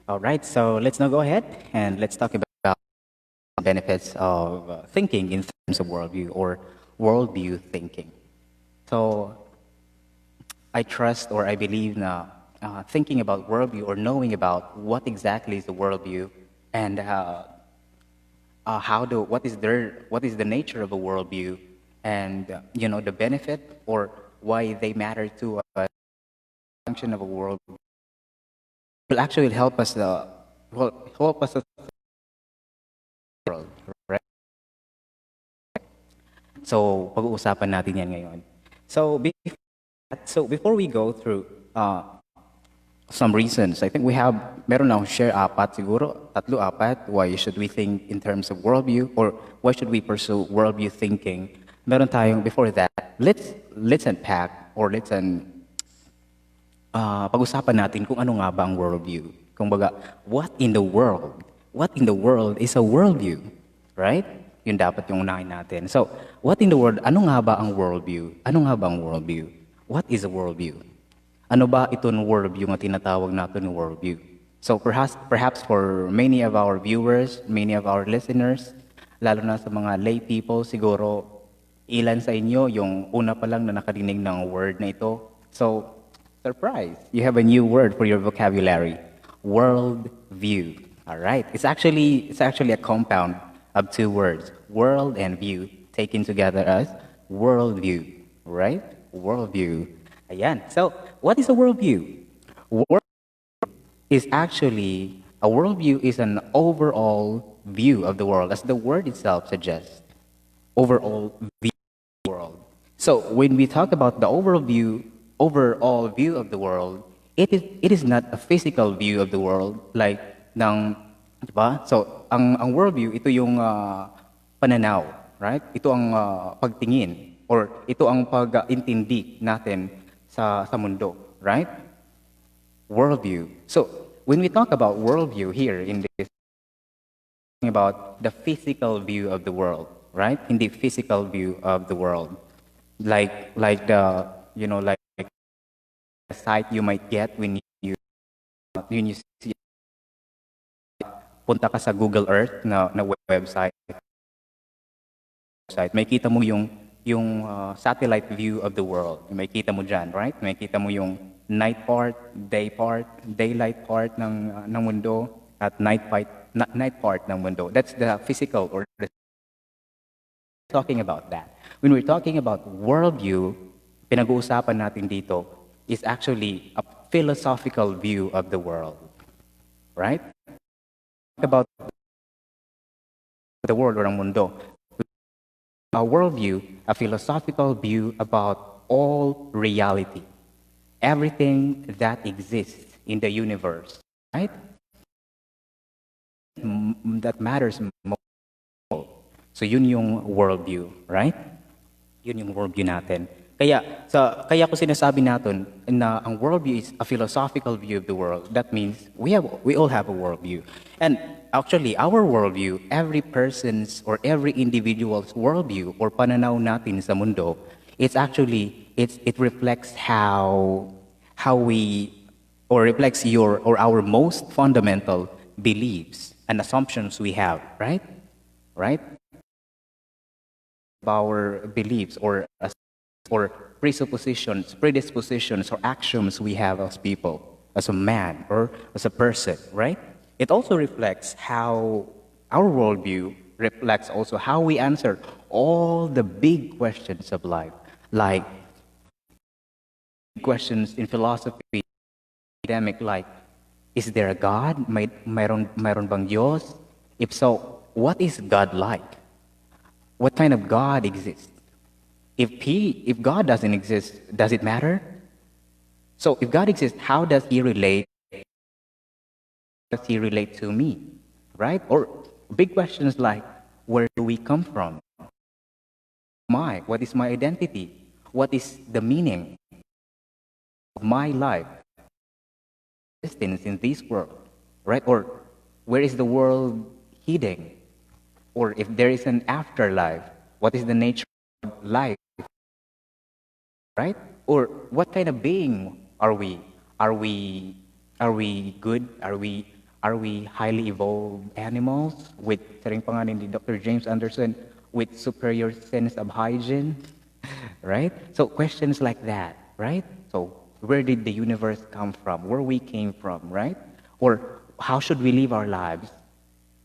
All right, so let's now go ahead and let's talk about benefits of thinking in terms of worldview or worldview thinking. So I trust or I believe na thinking about worldview or knowing about what exactly is the worldview and what is the nature of a worldview and the benefit or why they matter to a function of a world will actually help us will help us as a world, right? So pag-uusapan natin yan ngayon. So before we go through some reasons, I think meron akong share apat siguro, tatlo apat, why should we think in terms of worldview or why should we pursue worldview thinking. Meron tayong, before that, let's unpack or pag-usapan natin kung ano nga ba ang worldview. Kung baga, what in the world? What in the world is a worldview? Right? Yun dapat yung unahin natin. So, what in the world, ano nga ba ang worldview? Ano nga ba ang worldview? What is a worldview? Ano ba itong worldview nga tinatawag natin ng worldview? So perhaps for many of our viewers, many of our listeners, lalo na sa mga lay people, siguro ilan sa inyo yung una pa lang na nakarinig ng word na ito. So, surprise, you have a new word for your vocabulary. Worldview. All right. It's actually a compound of two words, world and view, taken together as worldview, right? Worldview. Ayan. So, what is a worldview? A worldview is an overall view of the world, as the word itself suggests. Overall view of the world. So, when we talk about the overall view of the world, it is not a physical view of the world like diba? So, ang worldview, ito yung pananaw, right? Ito ang pagtingin or ito ang pag-intindi natin sa mundo, right? Worldview. So, when we talk about worldview here in this, talking about the physical view of the world, right? In the physical view of the world, like the sight you might get when you see, punta ka sa Google Earth na website, may kita mo yung satellite view of the world. May kita mo dyan, right? May kita mo yung night part, daylight part ng mundo, at night part ng mundo. That's the physical or the talking about that. When we're talking about worldview, pinag-uusapan natin dito is actually a philosophical view of the world, right? About the world or ang mundo. A worldview, a philosophical view about all reality, everything that exists in the universe, right? That matters most. So yun yung worldview, right? Yun yung worldview natin. Kaya ko sinasabi natin na ang worldview is a philosophical view of the world. That means we all have a worldview. And actually, our worldview, every person's or every individual's worldview or pananaw natin sa mundo, it reflects how we, or reflects our most fundamental beliefs and assumptions we have, right? Right? Our beliefs or presuppositions, predispositions, or axioms we have as people, as a man or as a person, right? It also reflects how our worldview reflects also how we answer all the big questions of life, like questions in philosophy, academic, like, is there a God? Mayroon bang Diyos? If so, what is God like? What kind of God exists? If God doesn't exist, does it matter? So if God exists, how does He relate? Does He relate to me, right? Or big questions like, where do we come from? What is my identity? What is the meaning of my life, existence in this world, right? Or where is the world heading? Or if there is an afterlife, what is the nature of life? Right? Or what kind of being are we? Are we good? Are we Are we highly evolved animals with, saring pa nga ni Dr. James Anderson, with superior sense of hygiene? Right? So questions like that, right? So where did the universe come from? Where we came from, right? Or how should we live our lives?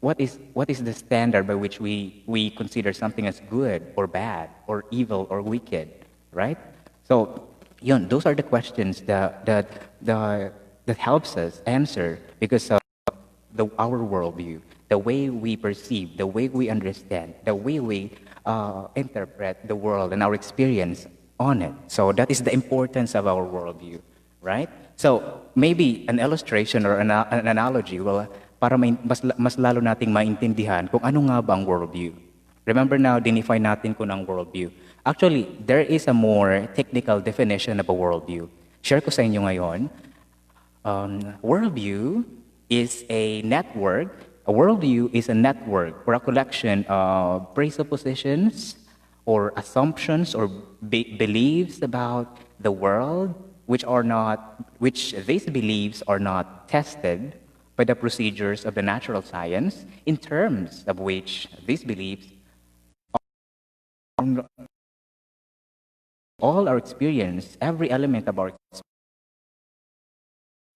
What is the standard by which we consider something as good or bad or evil or wicked, right? So yun, those are the questions that helps us answer because of our worldview, the way we perceive, the way we understand, the way we interpret the world and our experience on it. So that is the importance of our worldview, right? So maybe an illustration or an analogy will para mas lalo nating maintindihan kung ano nga ba ang worldview. Remember now, dinefine natin kung ang worldview. Actually, there is a more technical definition of a worldview. Share ko sa inyo ngayon. Worldview is a network. A worldview is a network or a collection of presuppositions or assumptions or beliefs about the world which these beliefs are not tested by the procedures of the natural science, in terms of which these beliefs are all our experience, every element of our experience,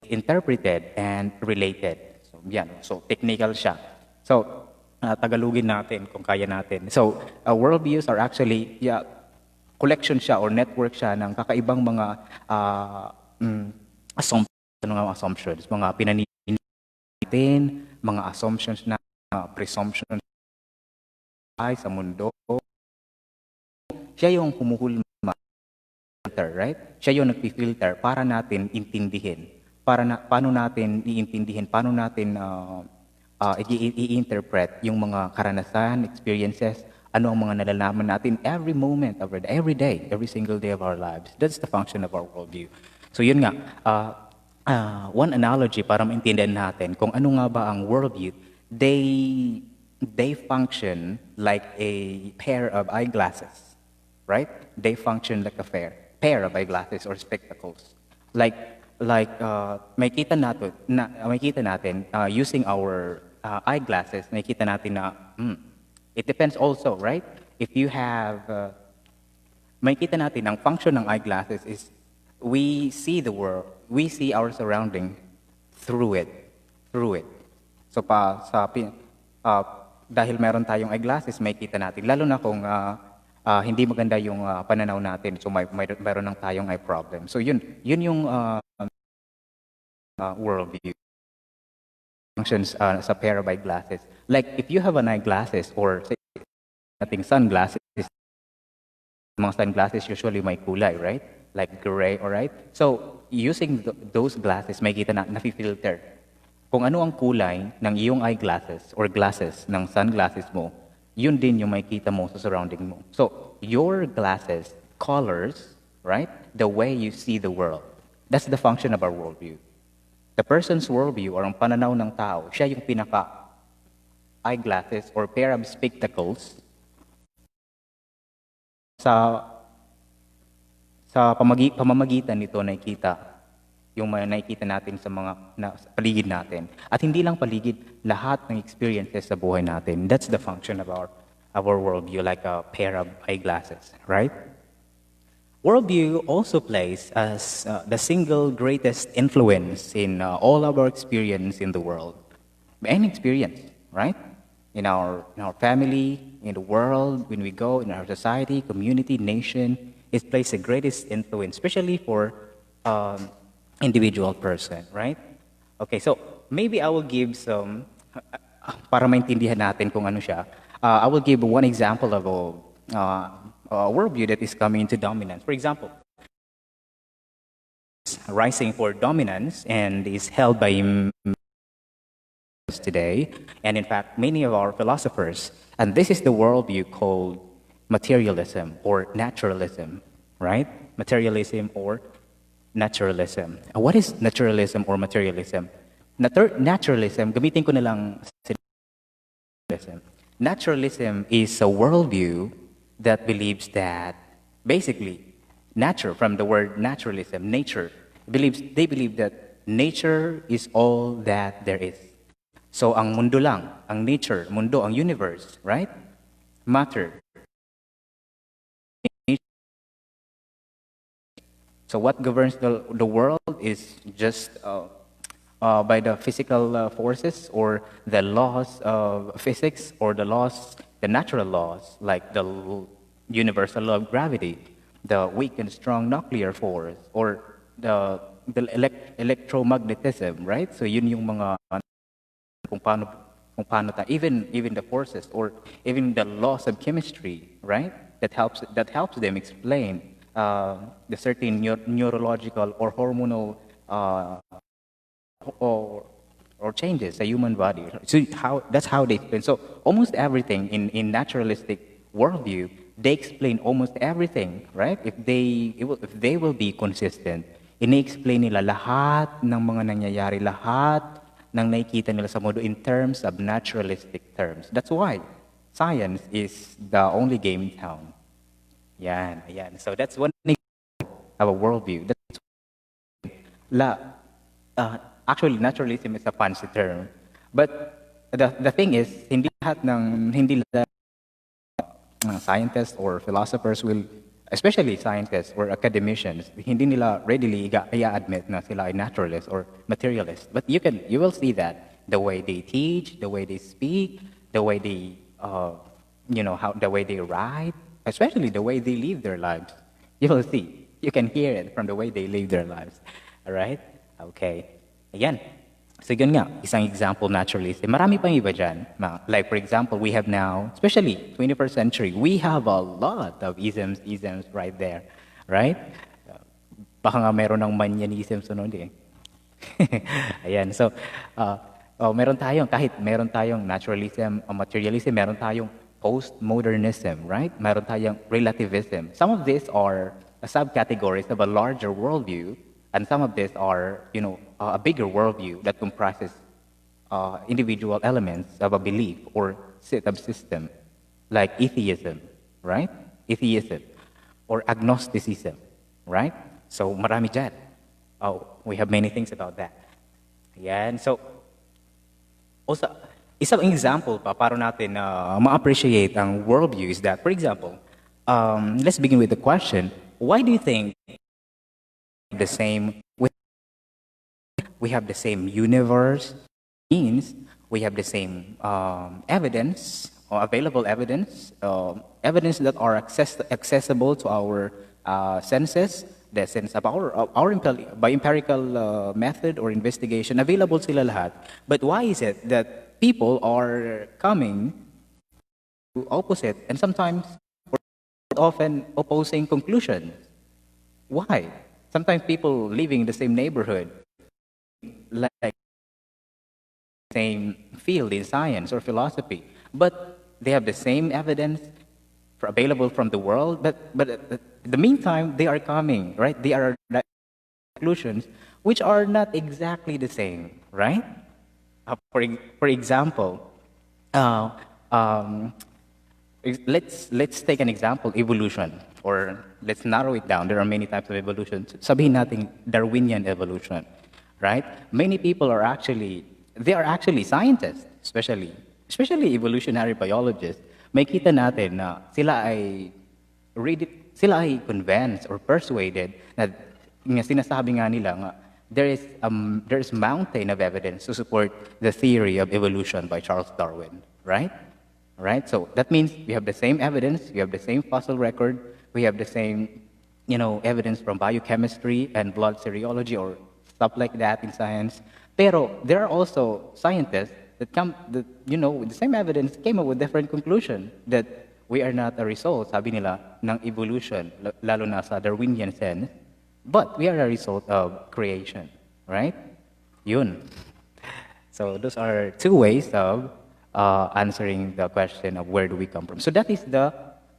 interpreted and related. So, yan. So, technical siya. So, Tagalogin natin kung kaya natin. So, worldviews are actually, collection siya or network siya ng kakaibang mga assumptions, mga pinaninindigan natin, mga assumptions na presumptions sa mundo. Siya yung humuhulma, right? Siya yung nagpi-filter para natin intindihin. Paano natin iintindihin, paano natin i-interpret yung mga karanasan, experiences, ano ang mga nalalaman natin every moment, every day, every single day of our lives. That's the function of our worldview. So yun nga, one analogy para maintindihan natin kung ano nga ba ang worldview, they function like a pair of eyeglasses, right? They function like a pair of eyeglasses or spectacles. Makita natin using our eyeglasses, makita natin na it depends also, right? If you have makita natin ang function ng eyeglasses is we see the world, we see our surrounding through it. So dahil meron tayong eyeglasses, makita natin lalo na kung hindi maganda yung pananaw natin, so meron nang tayong eye problem. So yun yung worldview functions sa pair of eyeglasses. Like if you have an eyeglasses or say nating sunglasses, mga sunglasses usually may kulay, right? Like gray, alright? So using those glasses, makita na nafi-filter kung ano ang kulay ng iyong eyeglasses or glasses ng sunglasses mo, yun din yung makikita mo sa surrounding mo. So your glasses colors, right? The way you see the world. That's the function of our worldview. The person's worldview or ang pananaw ng tao, siya yung pinaka eyeglasses or pair of spectacles sa pamamagitan nito nakikita yung nakikita natin sa sa paligid natin. At hindi lang paligid, lahat ng experiences sa buhay natin. That's the function of our worldview, like a pair of eyeglasses, right? Worldview also plays as the single greatest influence in all of our experience in the world. Any experience, right? In our family, in the world, when we go, in our society, community, nation, it plays the greatest influence, especially for individual person, right? Okay, so maybe I will give some, para maintindihan natin kung ano siya, I will give one example of a worldview that is coming into dominance. For example, rising for dominance and is held by today, and in fact, many of our philosophers, and this is the worldview called materialism or naturalism, right? Materialism or naturalism. What is naturalism or materialism? Naturalism, gamitin ko na lang naturalism. Naturalism is a worldview that believes that basically nature, from the word naturalism, nature, they believe that nature is all that there is. So ang mundo lang, ang nature, mundo, ang universe, right? Matter. So what governs the world is just by the physical forces or the laws of physics or the natural laws, like the universal law of gravity, the weak and strong nuclear force, or electromagnetism, right? So yun yung mga kung paano even the forces or even the laws of chemistry, right? That helps them explain the certain neurological or hormonal or changes the human body. So that's how they explain. So almost everything in naturalistic worldview, they explain almost everything, right? If they will be consistent, ini-explain nila lahat ng mga nangyayari, lahat ng nakikita nila sa mundo in terms of naturalistic terms. That's why science is the only game in town. Yan, ayan. So that's one of a worldview. La, actually, naturalism is a fancy term. But the thing is, hindi lahat scientists or philosophers will, especially scientists or academicians, hindi nila readily i-admit na sila ay naturalist or materialist. But you will see that the way they teach, the way they speak, the way they, the way they write, especially the way they live their lives. You will see. You can hear it from the way they live their lives. All right? Okay. Ayan. So yun nga, isang example naturalism. Marami pang iba dyan. Like for example, we have now, especially 21st century, we have a lot of isms right there. Right? Baka nga meron ng manyanism sunod eh. Ayan. So, meron tayong naturalism, materialism, meron tayong postmodernism, right? Meron tayong relativism. Some of these are subcategories of a larger worldview, and some of these are, a bigger worldview that comprises individual elements of a belief or set of system, like atheism, right? Atheism, or agnosticism, right? So marami dyan. We have many things about that. Ayan. So, also, isang example pa para natin ma-appreciate ang worldview is that, for example, let's begin with the question, why do you think we have the same universe, means we have the same evidence, or available evidence, evidence that are accessible to our senses, the sense of by empirical method or investigation, available sila lahat. But why is it that people are coming to opposite and sometimes or often opposing conclusions? Why? Sometimes people living in the same neighborhood, like same field in science or philosophy, but they have the same evidence available from the world, but in the meantime, they are coming, right? They are conclusions which are not exactly the same, right? For example, let's take an example, evolution, or let's narrow it down. There are many types of evolution. Sabihin natin Darwinian evolution, right? Many people are actually scientists, especially evolutionary biologists. May kita natin na sila ay convinced or persuaded na sinasabi nga nila nga there is mountain of evidence to support the theory of evolution by Charles Darwin, right? Right? So that means we have the same evidence, we have the same fossil record, we have the same, evidence from biochemistry and blood serology or stuff like that in science. Pero there are also scientists that with the same evidence came up with different conclusion that we are not a result, sabi nila, ng evolution, lalo na sa Darwinian sense, but we are a result of creation, right? Yun. So those are two ways of answering the question of where do we come from. So that is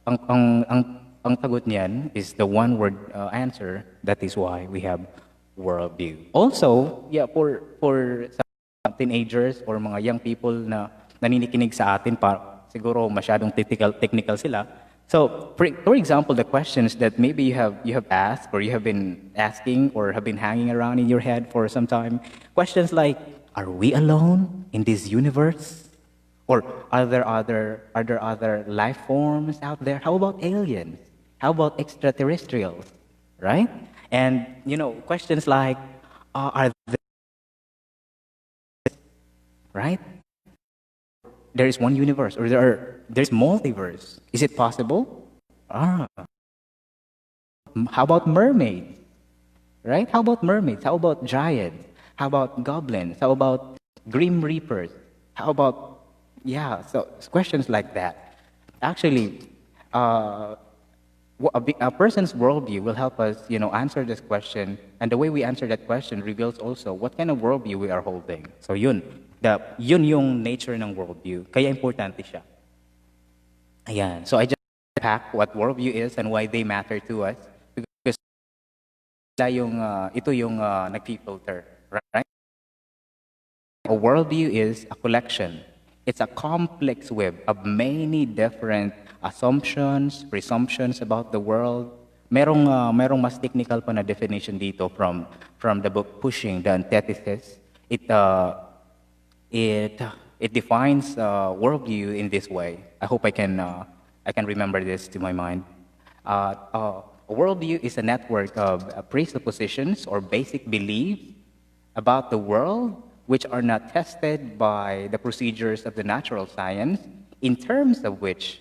ang tagot niyan is the one-word answer. That is why we have worldview. Also, for teenagers or mga young people na naninikinig sa atin, siguro masyadong technical sila. So, for example, the questions that maybe you have asked or you have been asking or have been hanging around in your head for some time, questions like, Are we alone in this universe? Or are there other life forms out there? How about aliens? How about extraterrestrials? Right? And questions like, are there, right? There is one universe, or there's multiverse. Is it possible? Ah, how about mermaids? Right? How about mermaids? How about giants? How about goblins? How about grim reapers? How about, yeah, so questions like that. Actually, uh, a person's worldview will help us, answer this question. And the way we answer that question reveals also what kind of worldview we are holding. So yun yung nature ng worldview. Kaya importante siya. Ayan. So I just pack what worldview is and why they matter to us. Because ito yung nag-filter, right? A worldview is a collection. It's a complex web of many different assumptions, presumptions about the world. Merong mas technical pa na definition dito from the book Pushing the Antithesis. It defines worldview in this way. I hope I can remember this to my mind. A worldview is a network of presuppositions or basic beliefs about the world which are not tested by the procedures of the natural science, in terms of which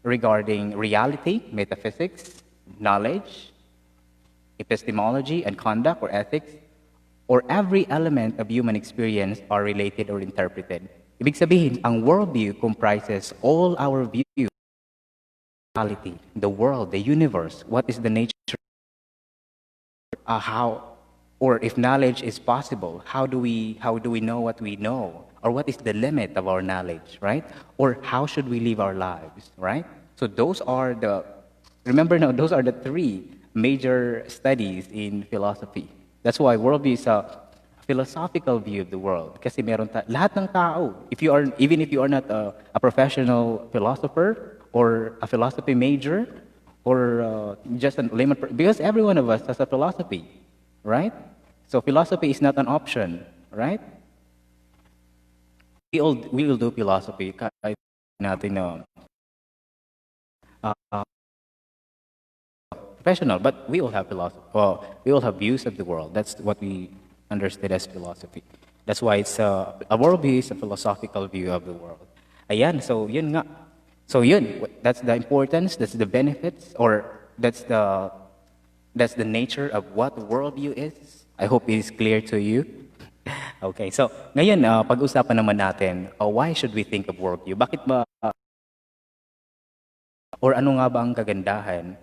regarding reality, metaphysics, knowledge, epistemology, and conduct or ethics, or every element of human experience are related or interpreted. Ibig sabihin, ang worldview comprises all our views, reality, the world, the universe, what is the nature, how, or if knowledge is possible, how do we know what we know, or what is the limit of our knowledge, right? Or how should we live our lives, right? So those are those are the three major studies in philosophy. That's why worldview is a philosophical view of the world. Kasi lahat ng tao, even if you are not a professional philosopher or a philosophy major, or just a layman, because every one of us has a philosophy, right? So philosophy is not an option, right? We will do philosophy. Kahit natin professional, but we all have philosophy. Well, we all have views of the world. That's what we understood as philosophy. That's why it's a worldview is a philosophical view of the world. Ayan, so yun nga. So that's the importance, that's the benefits, or that's the nature of what worldview is. I hope it is clear to you. Okay, so ngayon, pag-usapan naman natin, why should we think of worldview? Bakit ba, or ano nga ba ang kagandahan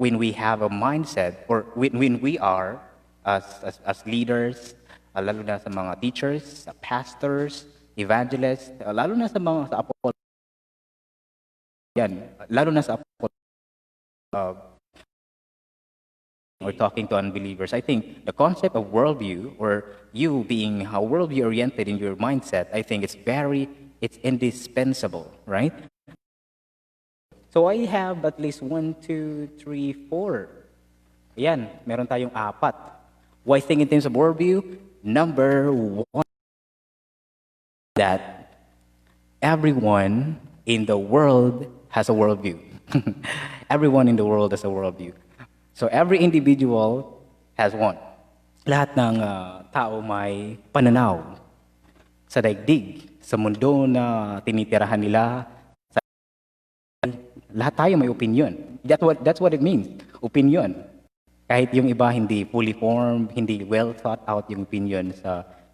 when we have a mindset, or when we are, as leaders, lalo na sa mga teachers, pastors, evangelists, lalo na sa apostles, yan, lalo na sa or talking to unbelievers. I think the concept of worldview, or you being worldview oriented in your mindset, I think it's indispensable, right? So I have at least 1, 2, 3, 4. Ayan, meron tayong 4. Why think in terms of worldview? Number 1, that everyone in the world has a worldview. Everyone in the world has a worldview. So every individual has one. Lahat ng tao may pananaw sa daigdig, sa mundo na tinitirahan nila. Lahat tayo may opinion. That's what it means. Opinion. Kahit yung iba hindi fully formed, hindi well thought out yung opinion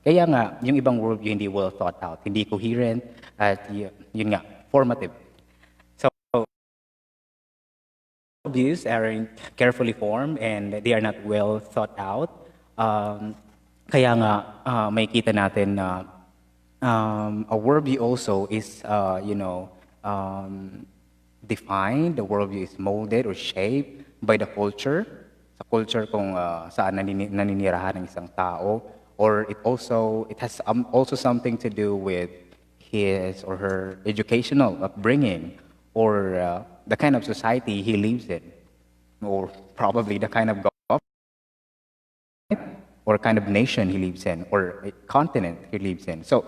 kaya nga yung ibang worldview hindi well thought out, hindi coherent, at yun nga, formative. So views aren't carefully formed and they are not well thought out. Kaya nga may kita natin na a worldview also is defined, the worldview is molded or shaped by the culture, sa culture kung saan naninirahan ng isang tao, or it has also something to do with his or her educational upbringing, or the kind of society he lives in, or probably the kind of government or kind of nation he lives in, or a continent he lives in. So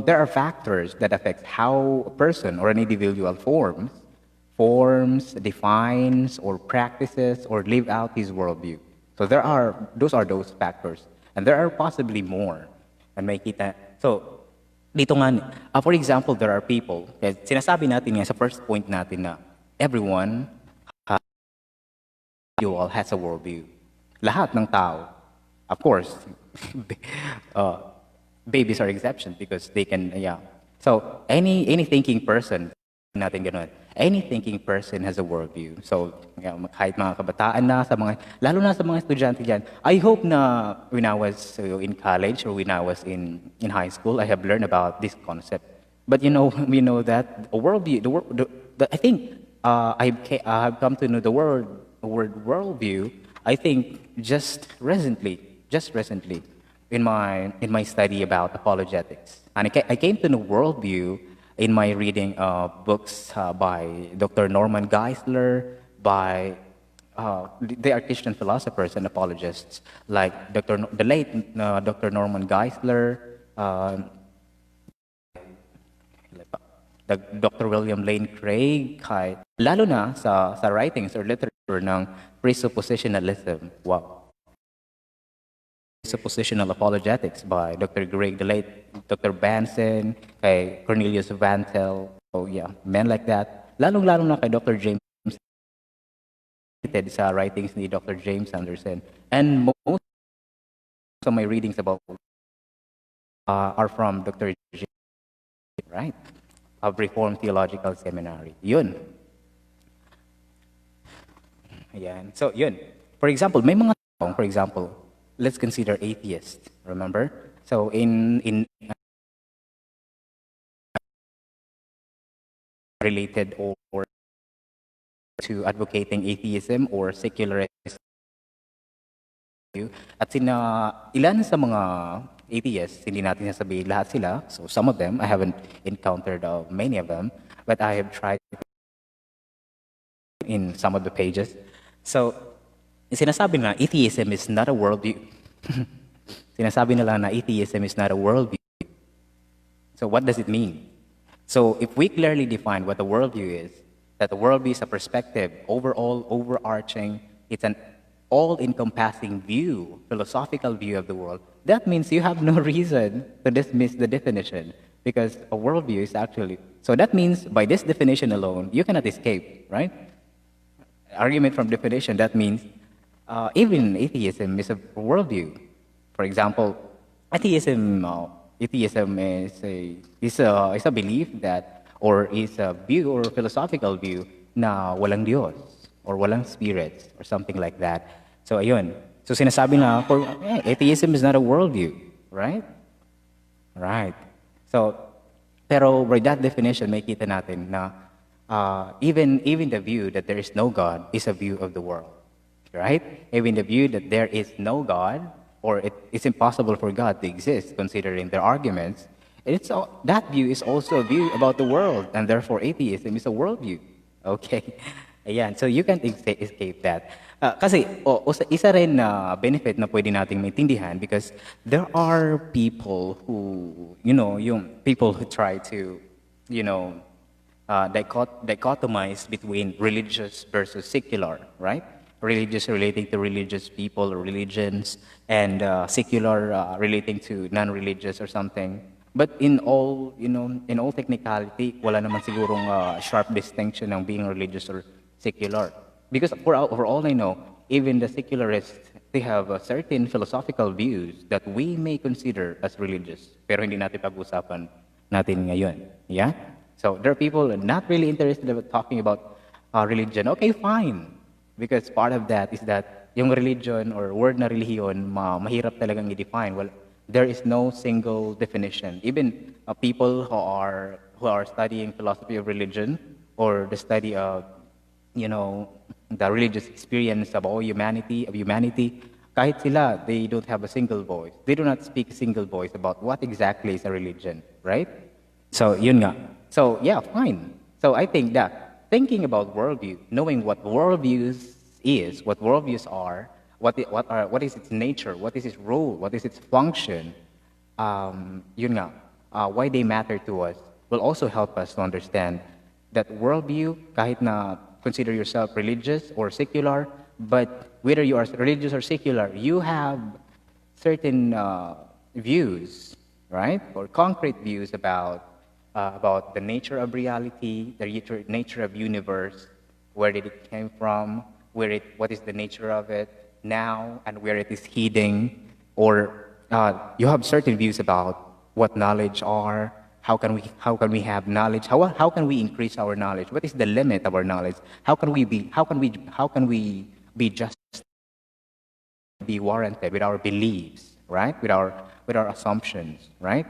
there are factors that affect how a person or an individual forms, defines, or practices, or live out his worldview. So those are those factors. And there are possibly more. And may kita. So, dito nga, for example, there are people, sinasabi natin nga sa first point natin na everyone has a worldview. Lahat ng tao. Of course, babies are exceptions because they can, yeah. So, any thinking person, natin ganun. Any thinking person has a worldview. So, kahit mga kabataan na, lalo na sa mga estudyante dyan, I hope na when I was in college or when I was in high school, I have learned about this concept. But we know that a worldview, I think I have come to know the word worldview, I think just recently, in my study about apologetics. And I came to know worldview in my reading books by Dr. Norman Geisler, they are Christian philosophers and apologists, like the late Dr. Norman Geisler, Dr. William Lane Craig, lalo na sa writings or literature ng presuppositionalism. Wow. Presuppositional Apologetics by Dr. Greg, the late Dr. Banson, kay Cornelius Vantel. Oh yeah, men like that. Lalong-lalo na kay Dr. James sa writings ni Dr. James Anderson. And most of my readings about are from Dr. James, right? Of Reformed Theological Seminary. Yun. Ayan. So, yun. For example, may mga taong, for example, let's consider atheists, remember? So in related or to advocating atheism or secularism. At ilan sa mga atheists, hindi natin sasabihin lahat sila. So some of them, I haven't encountered many of them, but I have tried in some of the pages. So, sinasabi na atheism is not a worldview. Sinasabi nila na atheism is not a worldview. So what does it mean? So if we clearly define what a worldview is, that the worldview is a perspective, overall, overarching, it's an all-encompassing view, philosophical view of the world, that means you have no reason to dismiss the definition because a worldview is actually... So that means by this definition alone, you cannot escape, right? Argument from definition, that means even atheism is a worldview. For example, atheism is a belief that, or is a view or philosophical view na walang Diyos or walang spirits or something like that. So ayun. So sinasabi na atheism is not a worldview, right? Right. So pero by that definition, may kita natin na even the view that there is no God is a view of the world, right? Even the view that there is no God, or it's impossible for God to exist, considering their arguments, that view is also a view about the world, and therefore atheism is a worldview. Okay? Ayan, so you can't escape that. Kasi isa rin na benefit na pwede nating maintindihan because there are people who, yung people who try to, dichotomize between religious versus secular, right? Religious relating to religious people or religions, and secular relating to non-religious or something. But in all technicality, wala naman sigurong sharp distinction ng being religious or secular. Because for all I know, even the secularists, they have certain philosophical views that we may consider as religious, pero hindi natin pag-usapan natin ngayon. Yeah? So there are people not really interested in talking about religion. Okay, fine. Because part of that is that yung religion or word na religion, mahirap talagang i-define. Well, there is no single definition. Even people who are studying philosophy of religion or the study of, the religious experience of all humanity, kahit sila, they don't have a single voice. They do not speak a single voice about what exactly is a religion, right? So, yun nga. So, yeah, fine. So, I think that thinking about worldview, knowing what worldviews are, what is its nature, what is its role, what is its function, yun nga, why they matter to us, will also help us to understand that worldview, kahit na consider yourself religious or secular, but whether you are religious or secular, you have certain views, right, or concrete views about the nature of reality, the nature of universe, where did it came from, what is the nature of it now, and where it is heading, or you have certain views about what knowledge are, how can we have knowledge, how can we increase our knowledge, what is the limit of our knowledge, how can we be just be warranted with our beliefs, right? With our assumptions, right?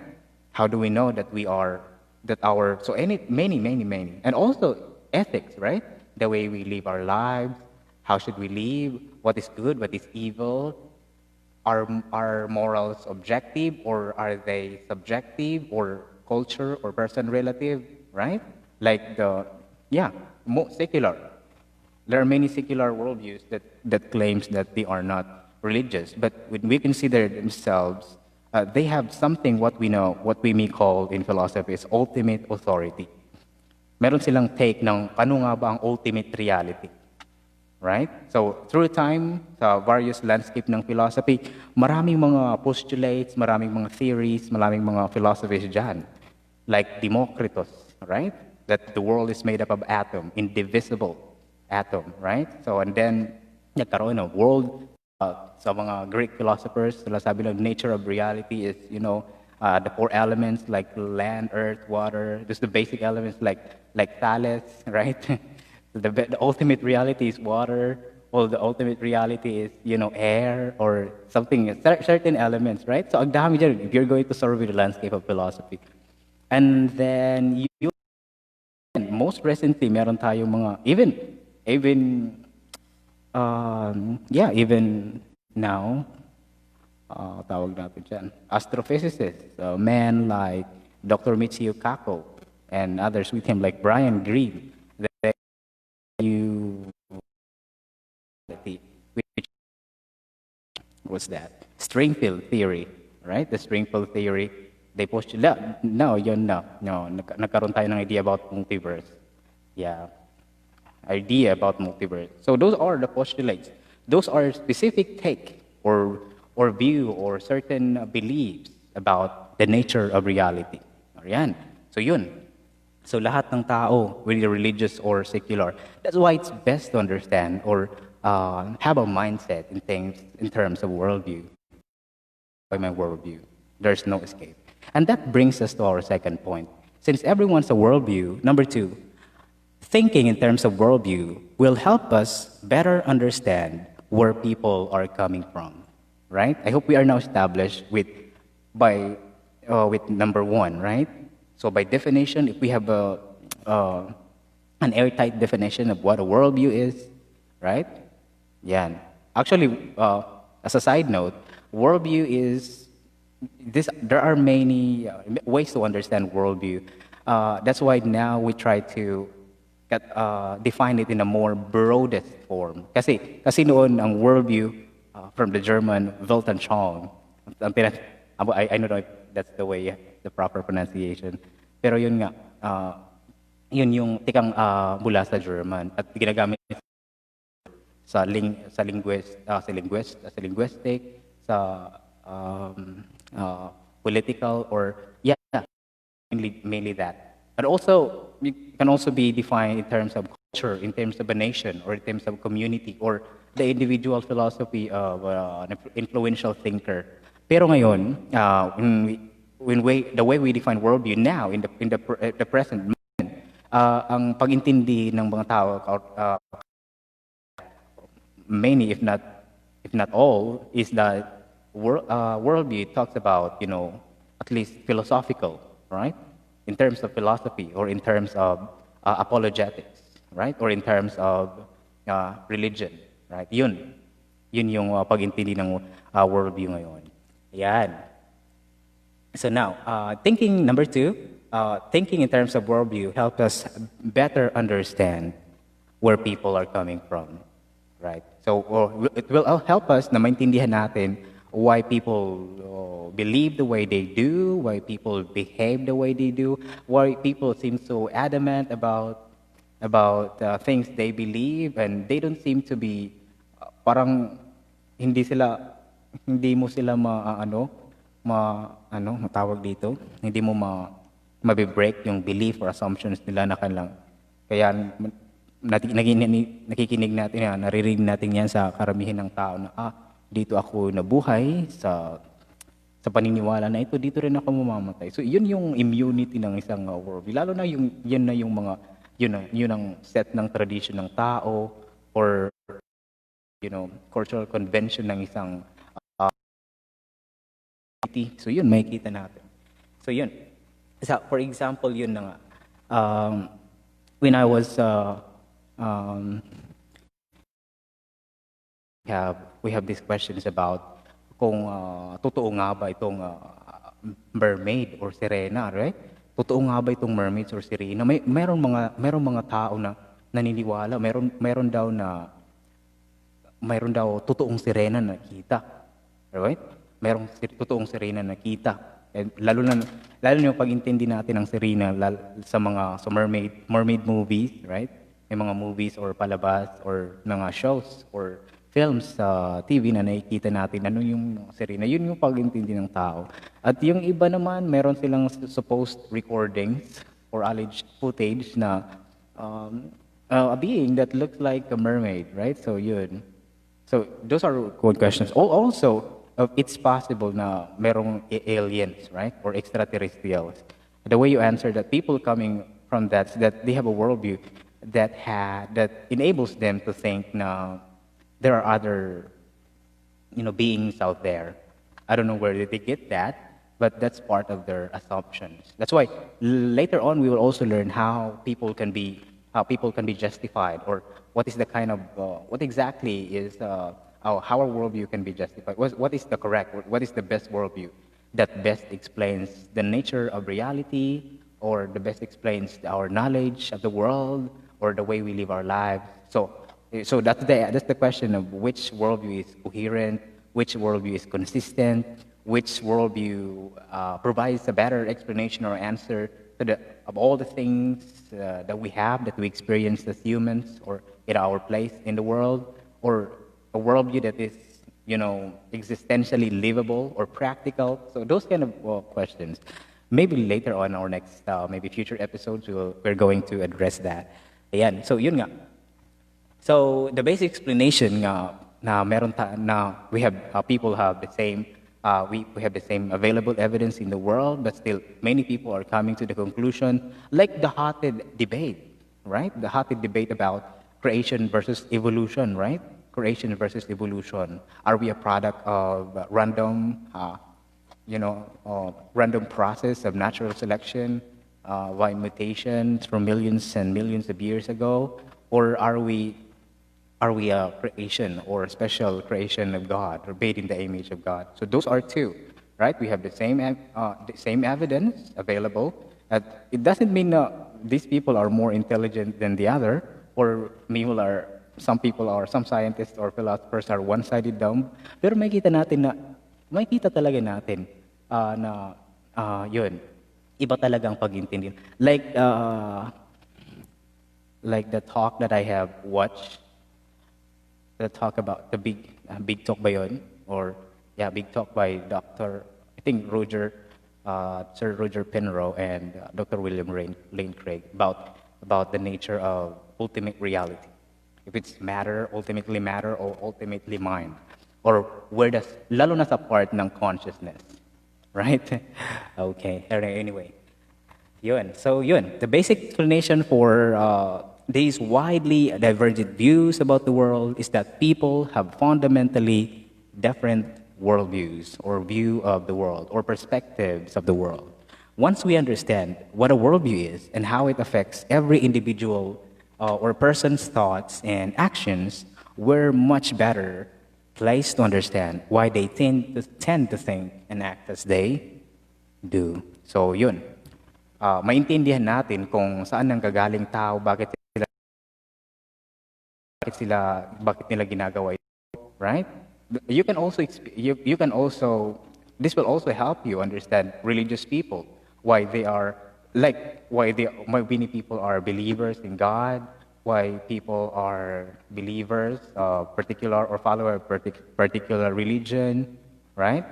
How do we know that we are that our so any many and also ethics, right? The way we live our lives, how should we live, what is good, what is evil, are morals objective or are they subjective or culture or person relative, right? Like secular. There are many secular worldviews that claims that they are not religious, but when we consider themselves, they have something what we may call in philosophy is ultimate authority. Meron silang take ng ano nga ba ang ultimate reality. Right? So, through time, sa various landscape ng philosophy, maraming mga postulates, maraming mga theories, maraming mga philosophies dyan. Like Democritus, right? That the world is made up of atom, indivisible atom, right? So, and then, nagkaroon ng world, sa mga Greek philosophers, sila sabi ng nature of reality is, the four elements like land, earth, water. Just the basic elements like Thales, right? The ultimate reality is water, or the ultimate reality is, air, or something, certain elements, right? So, ang dami dyan, if you're going to survey the landscape of philosophy. And then, most recently, meron tayong mga, even now, tawag natin dyan, astrophysicists, men like Dr. Michio Kaku, and others with him like Brian Greene, which was that string field theory, right? The string field theory, they postulate, nagkaroon tayo ng idea about multiverse. Yeah, idea about multiverse. So those are the postulates. Those are specific take or view or certain beliefs about the nature of reality. Ayan. So yun. So lahat ng tao, whether religious or secular, that's why it's best to understand or have a mindset in terms of worldview. By my worldview, there's no escape. And that brings us to our second point. Since everyone's a worldview, number two, thinking in terms of worldview will help us better understand where people are coming from, right? I hope we are now established with number one, right? So by definition, if we have an airtight definition of what a worldview is, right? Yeah. Actually, as a side note, worldview is this. There are many ways to understand worldview. That's why now we try to define it in a more broadest form. Kasi noon ang worldview from the German Weltanschauung. I don't know if that's the proper pronunciation. Pero yun nga, yun yung tikang mula sa German at ginagamit sa linguistic, sa political, or mainly that. But also, it can also be defined in terms of culture, in terms of a nation, or in terms of community, or the individual philosophy of an influential thinker. Pero ngayon, the way we define worldview now, in the present moment, ang pag-intindi ng mga tao, many, if not all, is that worldview talks about, at least philosophical, right? In terms of philosophy, or in terms of apologetics, right? Or in terms of religion, right? Yun yung pag-intindi ng worldview ngayon. Yan. So now, thinking number two, thinking in terms of worldview helps us better understand where people are coming from, right? So, or it will help us na maintindihan natin why people believe the way they do, why people behave the way they do, why people seem so adamant about things they believe, and they don't seem to be parang hindi sila hindi mo sila matawag dito, hindi mo mabe-break yung belief or assumptions nila na kanilang kaya nakikinig natin yan, naririnig natin yan sa karamihan ng tao na dito ako nabuhay sa paniniwala na ito, dito rin ako mamamatay. So yun yung immunity ng isang worldview. Lalo na yun na yung mga yun ang set ng tradition ng tao or cultural convention ng isang community. So yun makikita natin. So yun. So, for example, yun na nga. When I was we have these questions about kung totoo nga ba itong mermaid or sirena, right? Totoo nga ba itong mermaids or sirena? Merong mga tao na naniniwala, meron daw totoong sirena na nakita. Right? Merong totoong sirena na nakita. And lalo na yung pag-intindi natin ng sirena sa mermaid movies, right? May mga movies or palabas or mga shows or films sa TV na nakikita natin ano yung sirena. Yun yung pag-intindi ng tao. At yung iba naman, meron silang supposed recordings or alleged footage na a being that looks like a mermaid, right? So yun. So those are good questions. Also, it's possible na merong aliens, right? Or extraterrestrials. The way you answer that, people coming from that they have a worldview that enables them to think na there are other, beings out there. I don't know where did they get that, but that's part of their assumptions. That's why later on we will also learn how people can be justified, or what is the kind of what exactly is how our worldview can be justified. What is the correct? What is the best worldview that best explains the nature of reality, or the best explains our knowledge of the world, or the way we live our lives? So that's the question of which worldview is coherent, which worldview is consistent, which worldview provides a better explanation or answer of all the things that we have, that we experience as humans, or in our place in the world, or a worldview that is, existentially livable or practical. So those kind of questions. Maybe later on our next, maybe future episodes, we're going to address that. Ayan. So yun nga. So the basic explanation na we have people have the same we have the same available evidence in the world, but still many people are coming to the conclusion, like the heated debate, right? The heated debate about creation versus evolution, right? Creation versus evolution. Are we a product of random process of natural selection by mutations from millions and millions of years ago, or are we a creation or a special creation of God, or made in the image of God? So those are two, right? We have the same evidence available. It doesn't mean these people are more intelligent than the other, or some scientists or philosophers are one-sided dumb. Pero makita talaga natin na yun, iba talagang pag-intindi. Like the talk that I have watched, the talk about the big talk ba yun? Big talk by Dr. I think Sir Roger Penrose and Dr. William Lane Craig about the nature of ultimate reality. If it's matter, or ultimately mind, or lalo na sa part ng consciousness, right? Okay. Anyway, yun. So yun, the basic explanation for these widely divergent views about the world is that people have fundamentally different worldviews, or view of the world, or perspectives of the world. Once we understand what a worldview is and how it affects every individual or person's thoughts and actions, we're much better placed to understand why they tend to think and act as they do. So yun, maintindihan natin kung saan nanggagaling tao, bakit bakit nila ginagawa ito, right? You can also you can also, this will also help you understand religious people, why they are why many people are believers in God, why people are believers, particular or follow a particular religion, right?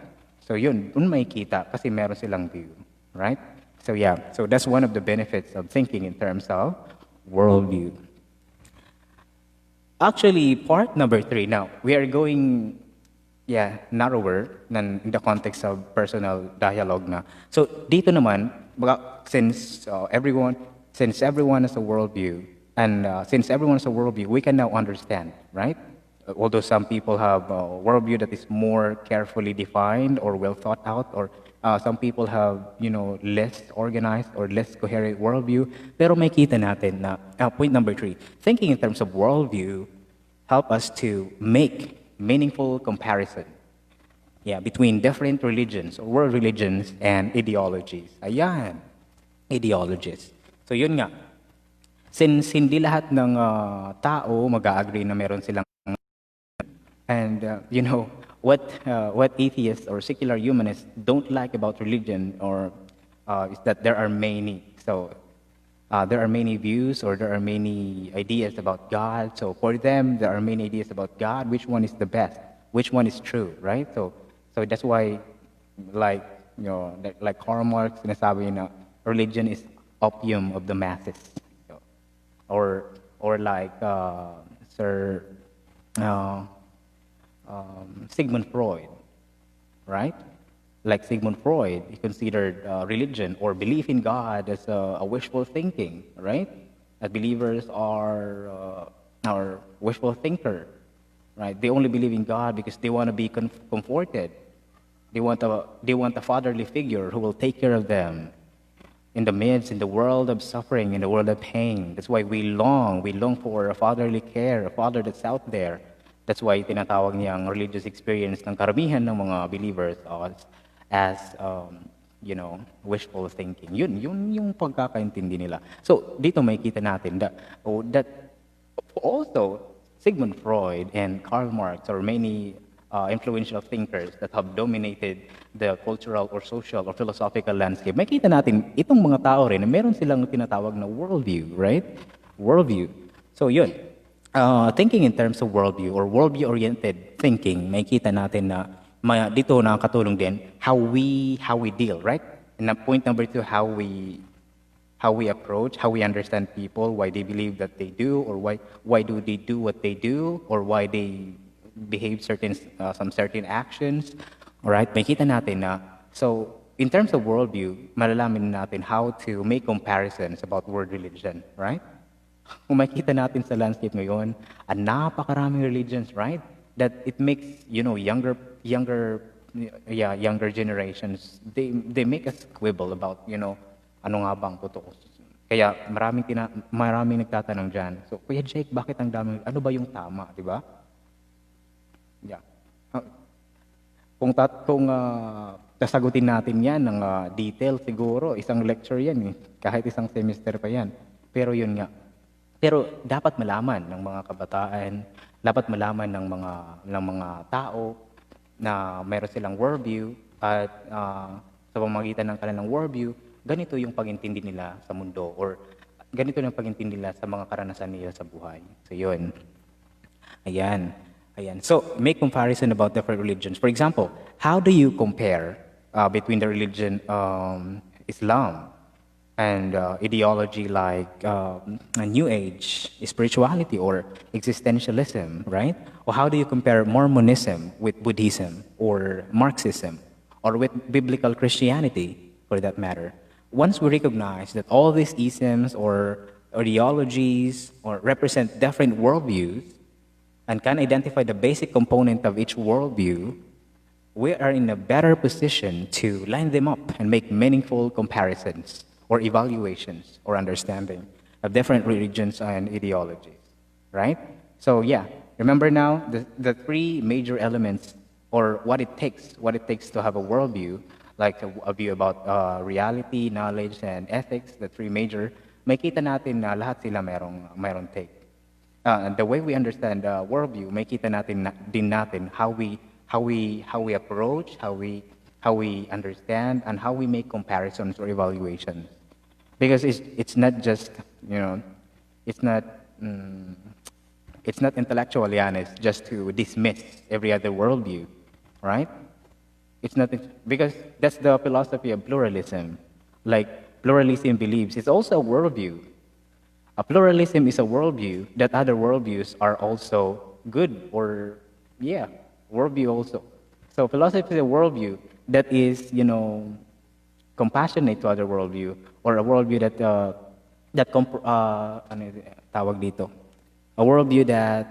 So yun, dun makikita kasi meron silang view, right? So yeah, so that's one of the benefits of thinking in terms of worldview. Actually, part number 3, now, we are going, yeah, narrower than in the context of personal dialogue na. So, dito naman, since everyone has a worldview, and since everyone has a worldview, we can now understand, right? Although some people have a worldview that is more carefully defined or well thought out, or some people have, less organized or less coherent worldview, pero may kita natin na, point number 3, thinking in terms of worldview help us to make meaningful comparison, yeah, between different religions or world religions and ideologies. Ayan, ideologies. So yun nga, since hindi lahat ng tao mag-agree na meron silang, and what atheists or secular humanists don't like about religion or is that there are many. So there are many views or there are many ideas about God. So for them, there are many ideas about God. Which one is the best? Which one is true, right? So that's why, like like Karl Marx, sinasabi na religion is opium of the masses, or like Sir Sigmund Freud, right? Like Sigmund Freud, he considered religion or belief in God as a wishful thinking, right? That believers are wishful thinker, right? They only believe in God because they want to be comforted. They want a fatherly figure who will take care of them in the world of suffering, in the world of pain. That's why we long for a fatherly care, a father that's out there. That's why tinatawag niyang religious experience ng karamihan ng mga believers as wishful thinking. Yun yung pagkakaintindi nila. So dito makikita natin that also Sigmund Freud and Karl Marx or many influential thinkers that have dominated the cultural or social or philosophical landscape. Makikita natin itong mga tao rin, meron silang tinatawag na worldview, right? Worldview. So yun. Thinking in terms of worldview or worldview-oriented thinking, makikita natin na dito nakakatulong din how we deal, right? And point number 2, how we approach, how we understand people, why they believe that they do, or why do they do what they do, or why they behave some certain actions. All right, makita natin na so in terms of worldview, malalaman natin how to make comparisons about world religion, right? Kung makita natin sa landscape ngayon, napakaraming religions, right? That it makes younger generations, they make us quibble about ano nga bang totoo. Kaya maraming nagtatanong diyan. So Kuya Jake, bakit ang dami, ano ba yung tama, di ba? Yeah. Kung sasagutin natin yan ng detail, siguro isang lecture yan kahit isang semester pa yan. Pero yun nga. Pero dapat malaman ng mga kabataan, dapat malaman ng mga tao na meron silang worldview at sa pamamagitan ng kanilang worldview, ganito yung pag-intindi nila sa mundo or ganito yung pag-intindi nila sa mga karanasan nila sa buhay. So yun. Ayan. So make comparison about different religions. For example, how do you compare between the religion Islam and ideology like New Age spirituality or existentialism, right? Or how do you compare Mormonism with Buddhism or Marxism or with biblical Christianity, for that matter? Once we recognize that all these isms or ideologies or represent different worldviews and can identify the basic component of each worldview, we are in a better position to line them up and make meaningful comparisons or evaluations or understanding of different religions and ideologies, right? So yeah, remember now the 3 major elements or what it takes to have a worldview, like a view about reality, knowledge, and ethics, the 3 major, makita natin na lahat sila mayroong take. the way we understand worldview, makita din natin how we approach, how we understand, and how we make comparisons or evaluations. Because it's not just, you know, it's not mm, it's not intellectually honest just to dismiss every other worldview, right? It's not because that's the philosophy of pluralism. Like pluralism believes it's also a worldview. A pluralism is a worldview that other worldviews are also good or yeah, worldview also. So philosophy is a worldview that is, you know, compassionate to other worldview or a worldview that ano tawag dito, a worldview that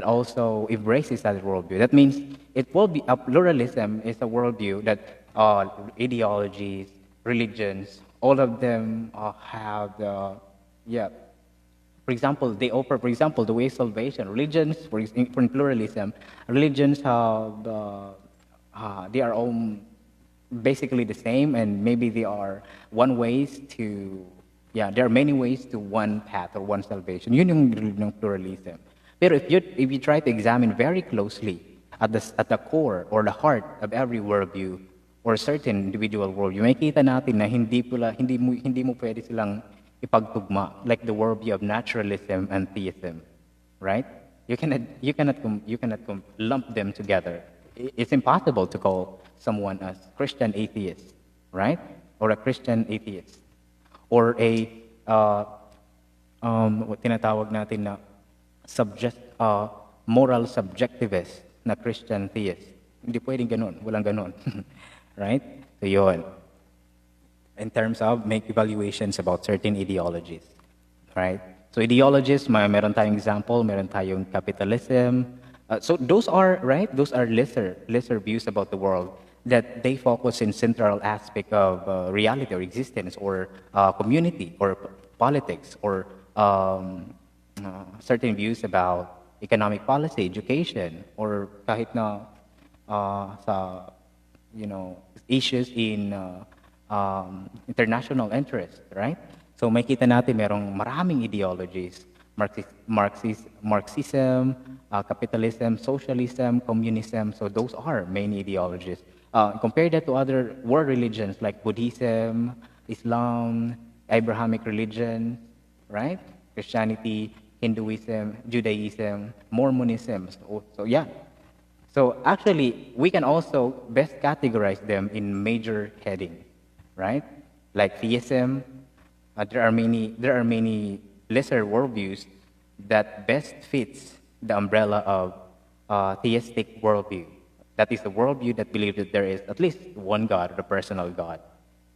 also embraces other worldview. That means it will be a pluralism is a worldview that ideologies, religions, all of them have the yeah. For example, they offer, for example, the way of salvation. Religions, for pluralism, religions have they are all basically the same, and maybe they are one ways to yeah. There are many ways to one path or one salvation. Yun yung religion ng pluralism. Pero if you try to examine very closely at the core or the heart of every worldview or certain individual worldview, makikita natin na hindi mo pwede silang ipagtugma, like the worldview of naturalism and theism, right? You cannot lump them together. It's impossible to call someone as Christian atheist, right? Or a Christian atheist, or a what tinatawag natin na moral subjectivist na Christian theist. Hindi pwedeng ganun, walang ganun, right? So yun. In terms of make evaluations about certain ideologies, right? So ideologies, meron tayong example, meron tayong capitalism. So those are, right? Those are lesser views about the world that they focus in central aspect of reality or existence or community or politics or certain views about economic policy, education, or kahit na sa, you know, issues in international interest, right? So makita natin merong maraming ideologies, Marxism, capitalism, socialism, communism. So those are main ideologies. Compare that to other world religions like Buddhism, Islam, Abrahamic religion, right? Christianity, Hinduism, Judaism, Mormonism. So yeah. So actually, we can also best categorize them in major headings, right? Like theism, there are many lesser worldviews that best fits the umbrella of theistic worldview. That is a worldview that believes that there is at least one God or a personal God.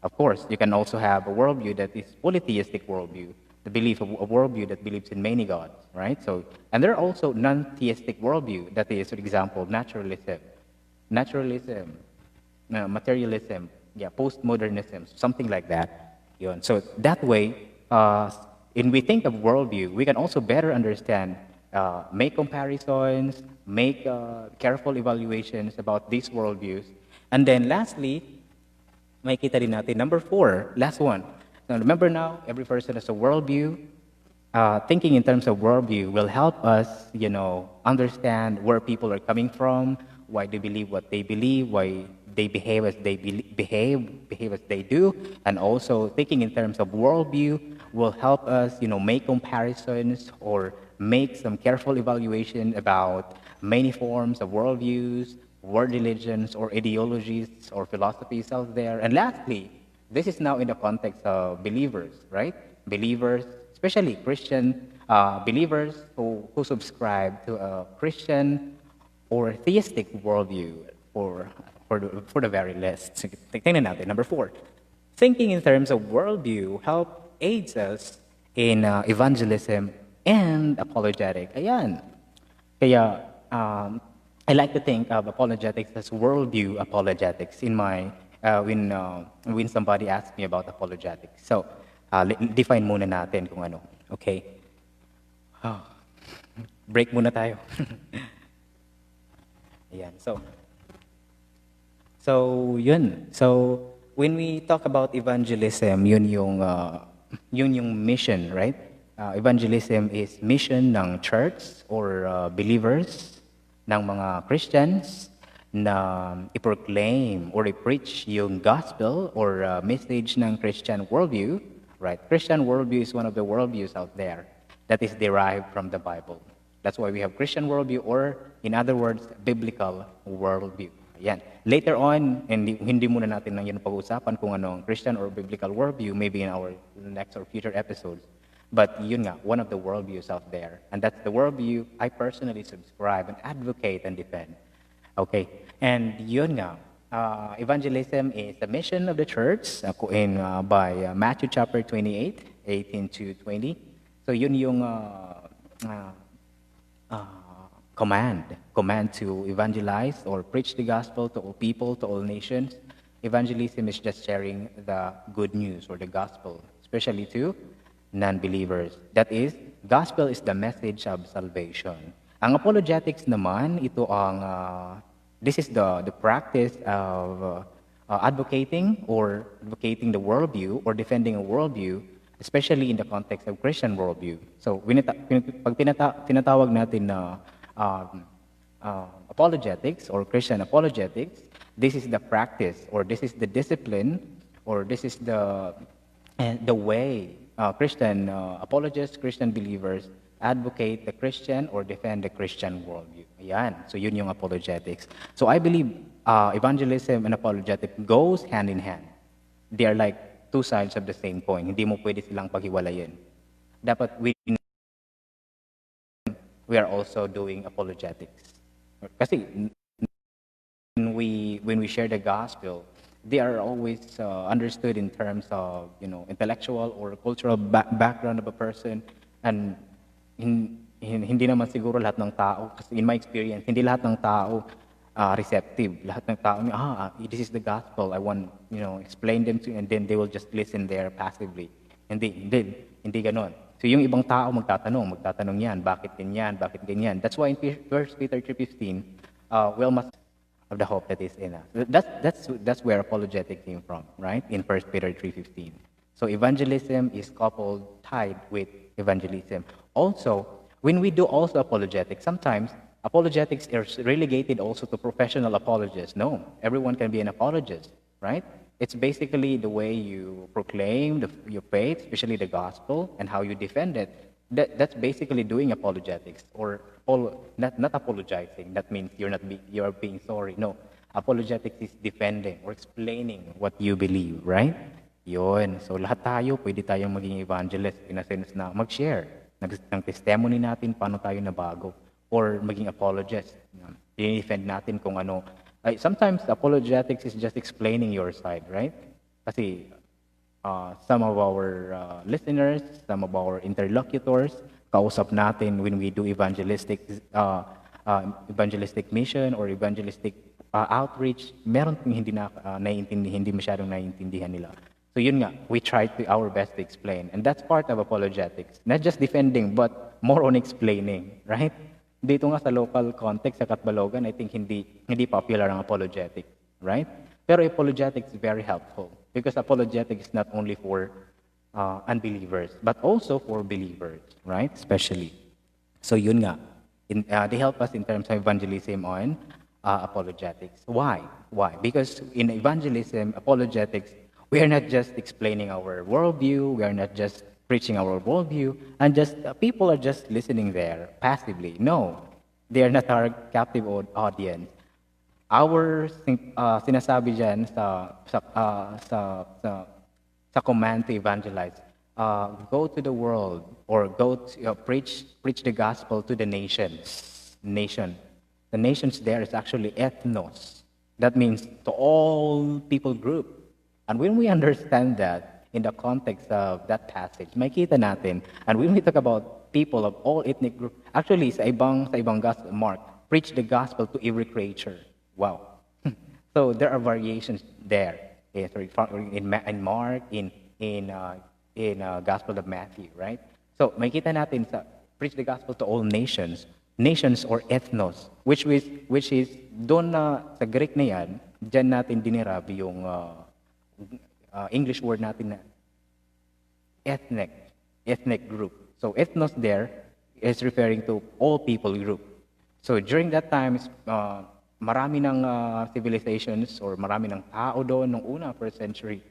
Of course, you can also have a worldview that is polytheistic worldview, the belief of a worldview that believes in many gods, right? So, and there are also non-theistic worldview that is, for example, naturalism, materialism, yeah, postmodernism, something like that. Yun. So that way, when we think of worldview, we can also better understand, make comparisons, make careful evaluations about these worldviews. And then lastly, makita din natin, number 4, last one. Now remember now, every person has a worldview. Thinking in terms of worldview will help us, you know, understand where people are coming from, why they believe what they believe, why they behave as they behave as they do, and also thinking in terms of worldview will help us, you know, make comparisons or make some careful evaluation about many forms of worldviews, world religions, or ideologies or philosophies out there. And lastly, this is now in the context of believers, right? Believers, especially Christian believers who subscribe to a Christian or theistic worldview for the very least. Tingnan natin. Number 4, thinking in terms of worldview aids us in evangelism and apologetic. Ayan. Kaya I like to think of apologetics as worldview apologetics in my when somebody asks me about apologetics. So define muna natin kung ano. Okay. Break muna tayo. Ayan. So yun. So when we talk about evangelism, yun yung mission, right? Evangelism is mission ng church or believers ng mga Christians na i-proclaim or i-preach yung gospel or message ng Christian worldview, right? Christian worldview is one of the worldviews out there that is derived from the Bible. That's why we have Christian worldview or, in other words, biblical worldview. Ayan. Later on, hindi muna natin lang yan pag-usapan kung ano ang Christian or biblical worldview, maybe in our next or future episodes. But yun nga, one of the worldviews out there. And that's the worldview I personally subscribe and advocate and defend. Okay, and yun nga, evangelism is the mission of the church by Matthew chapter 28, 18 to 20. So yun yung command to evangelize or preach the gospel to all people, to all nations. Evangelism is just sharing the good news or the gospel, especially to non-believers. That is, gospel is the message of salvation. Ang apologetics naman, this is the practice of advocating the worldview or defending a worldview, especially in the context of Christian worldview. So, pag tinatawag natin na apologetics or Christian apologetics, this is the practice or this is the discipline or this is the way Christian apologists, Christian believers advocate the Christian or defend the Christian worldview. Ayan. So yun yung apologetics. So I believe evangelism and apologetic goes hand in hand. They are like two sides of the same coin. Hindi mo pwede silang paghiwalayin. Dapat we are also doing apologetics. Kasi when we share the gospel, they are always understood in terms of intellectual or cultural background of a person, and hindi naman siguro lahat ng tao, kasi in my experience, hindi lahat ng tao receptive. Lahat ng tao, this is the gospel, I want, explain them to you, and then they will just listen there passively. Hindi ganon. So yung ibang tao magtatanong yan, bakit ganyan? That's why in 1 Peter 3:15, we must of the hope that is in us. That's where apologetic came from, right? In 1 Peter 3:15. So evangelism is tied with evangelism. Also, when we do also apologetics, sometimes apologetics is relegated also to professional apologists. No, everyone can be an apologist, right? It's basically the way you proclaim your faith, especially the gospel, and how you defend it. That's basically doing apologetics, or not apologizing. That means you're being sorry. No, apologetics is defending or explaining what you believe, right? Yun. So lahat tayo, pwede tayong maging evangelist in a sense na mag-share ng testimony natin, paano tayo nabago, or maging apologist. I-defend natin kung ano. Sometimes apologetics is just explaining your side, right? Kasi some of our listeners, some of our interlocutors, kausap natin when we do evangelistic mission or evangelistic outreach, meron hindi masyadong naiintindihan nila. So yun nga, we try our best to explain. And that's part of apologetics. Not just defending, but more on explaining, right? Dito nga sa local context, sa Katbalogan, I think hindi popular ang apologetic, right? Pero apologetics is very helpful because apologetics is not only for unbelievers, but also for believers, right? Especially. So yun nga, they help us in terms of evangelism on apologetics. Why? Because in evangelism, apologetics, we are not just explaining our worldview, we are not just preaching our worldview, and just people are just listening there passively. No, they are not our captive audience. Our sinasabi dyan sa command to evangelize, go to the world or go to preach the gospel to the nations. The nations there is actually ethnos. That means to all people group. And when we understand that in the context of that passage, makita natin, and when we talk about people of all ethnic groups, actually sa ibang gospel, Mark, preach the gospel to every creature. Wow. So there are variations there. In Mark, in Gospel of Matthew, right? So makita natin sa preach the gospel to all nations or ethnos, which is doon na sa Greek na yan, dyan natin dinirabi yung English word natin na ethnic group. So ethnos there is referring to all people group. So during that time, marami ng civilizations or marami ng tao doon nung una, first century.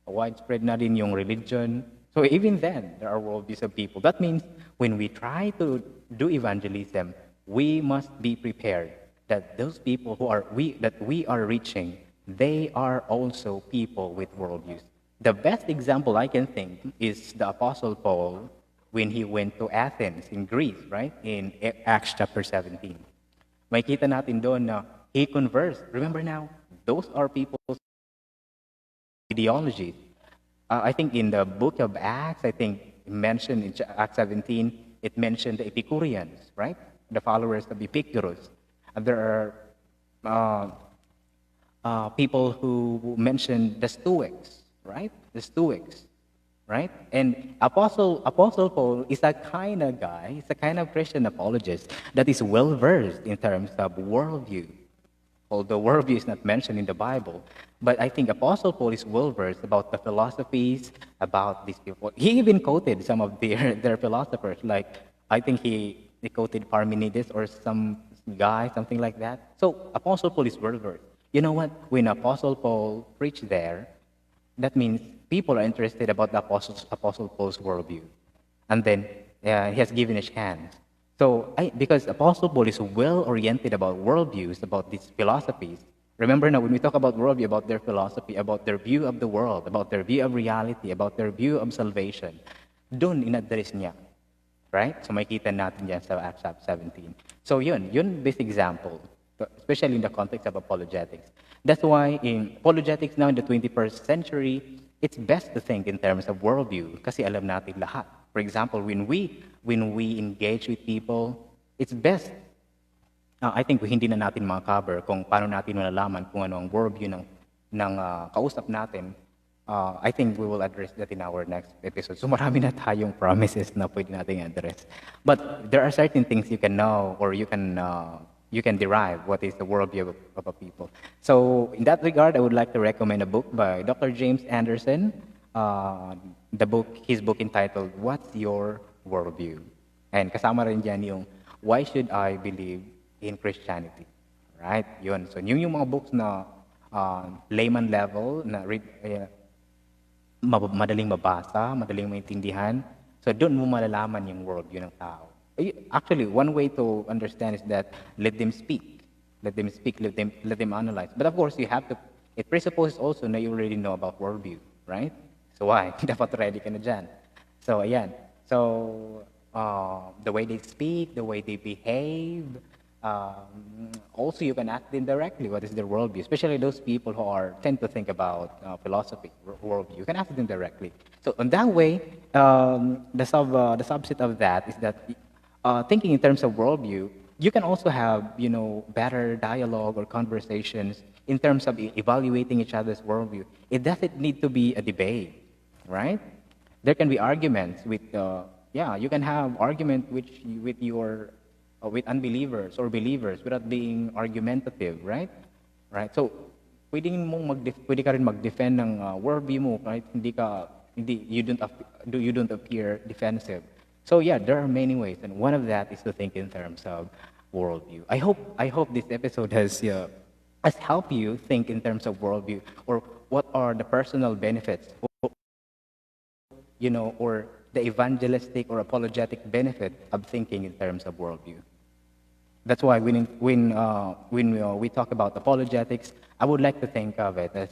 Widespread na din yung religion. So even then, there are worldviews of people. That means when we try to do evangelism, we must be prepared that those people that we are reaching, they are also people with worldviews. The best example I can think is the Apostle Paul when he went to Athens in Greece, right? In Acts chapter 17. Makikita natin doon na he conversed. Remember now, those are people's ideologies. I think in the book of Acts, I think mentioned in Acts 17, it mentioned the Epicureans, right? The followers of Epicurus. And there are people who mentioned the Stoics, right? The Stoics, right? And Apostle Paul is a kind of guy, he's a kind of Christian apologist that is well versed in terms of worldview. Although worldview is not mentioned in the Bible, but I think Apostle Paul is well versed about the philosophies, about these people. He even quoted some of their philosophers, like I think he quoted Parmenides or some guy, something like that. So Apostle Paul is well versed. You know what? When Apostle Paul preached there, that means people are interested about the Apostle Paul's worldview. And then he has given a chance. So because Apostle Paul is well-oriented about worldviews, about these philosophies. Remember now, when we talk about worldview, about their philosophy, about their view of the world, about their view of reality, about their view of salvation, dun in-address niya. Right? So makita natin yan sa Acts 17. So yun this example, especially in the context of apologetics. That's why in apologetics now in the 21st century, it's best to think in terms of worldview kasi alam natin lahat. For example, when we engage with people, it's best. I think hindi na natin cover kung paano natin malalaman kung ano ang worldview ng kausap natin. I think we will address that in our next episode. So marami na tayong promises na pwede nating address. But there are certain things you can know or you can derive what is the worldview of a people. So in that regard, I would like to recommend a book by Dr. James Anderson. His book entitled What's Your Worldview? And kasama rin dyan yung Why Should I Believe in Christianity? Right? Yun. So yung mga books na layman level na madaling mabasa, madaling maintindihan. So doon mo malalaman yung worldview ng tao. Actually, one way to understand is that let them speak. Let them speak, let them analyze. But of course, it presupposes also na you already know about worldview, right? So why? Dapat ready ka na dyan. So ayan. So the way they speak, the way they behave, also you can ask them directly what is their worldview, especially those people who tend to think about philosophy, worldview. You can ask them directly. So in that way, the subset of that is that thinking in terms of worldview, you can also have better dialogue or conversations in terms of evaluating each other's worldview. It doesn't need to be a debate, right? There can be arguments with you can have argument with unbelievers or believers without being argumentative, right? Right. So pwede ka rin mag-defend ng worldview mo kahit you don't appear defensive. So yeah, there are many ways, and one of that is to think in terms of worldview. I hope this episode has helped you think in terms of worldview, or what are the personal benefits, or the evangelistic or apologetic benefit of thinking in terms of worldview. That's why when we talk about apologetics, I would like to think of it as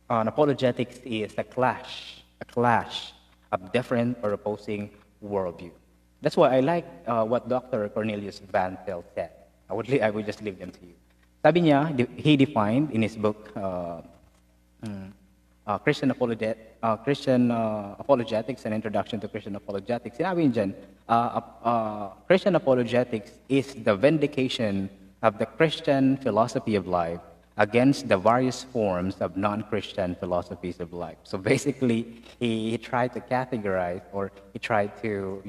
an apologetics is a clash of different or opposing worldview. That's why I like what Dr. Cornelius Van Til said. I would just leave them to you. Sabi niya, he defined in his book Christian Apologetics, an Introduction to Christian Apologetics. Sinabi niya dyan, Christian apologetics is the vindication of the Christian philosophy of life against the various forms of non-Christian philosophies of life. So basically, he tried to categorize, or he tried to,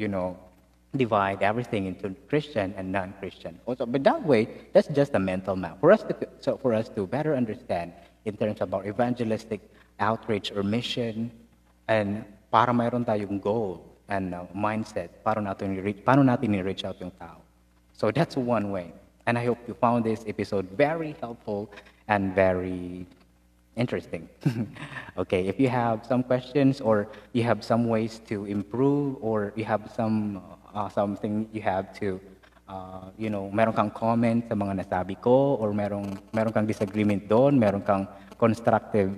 divide everything into Christian and non-Christian. Also, but that way, that's just a mental map. For us to better understand in terms of our evangelistic outreach or mission, and para mayroon tayong goal and mindset, paano natin ni-reach out yung tao. So that's one way. And I hope you found this episode very helpful and very interesting. Okay, if you have some questions or you have some ways to improve or you have something you have to meron kang comment sa mga nasabi ko or meron kang disagreement doon, meron kang constructive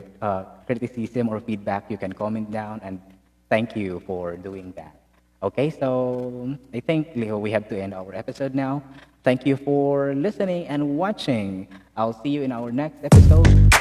criticism or feedback, you can comment down, and thank you for doing that. Okay, so I think, Leo, we have to end our episode now. Thank you for listening and watching. I'll see you in our next episode.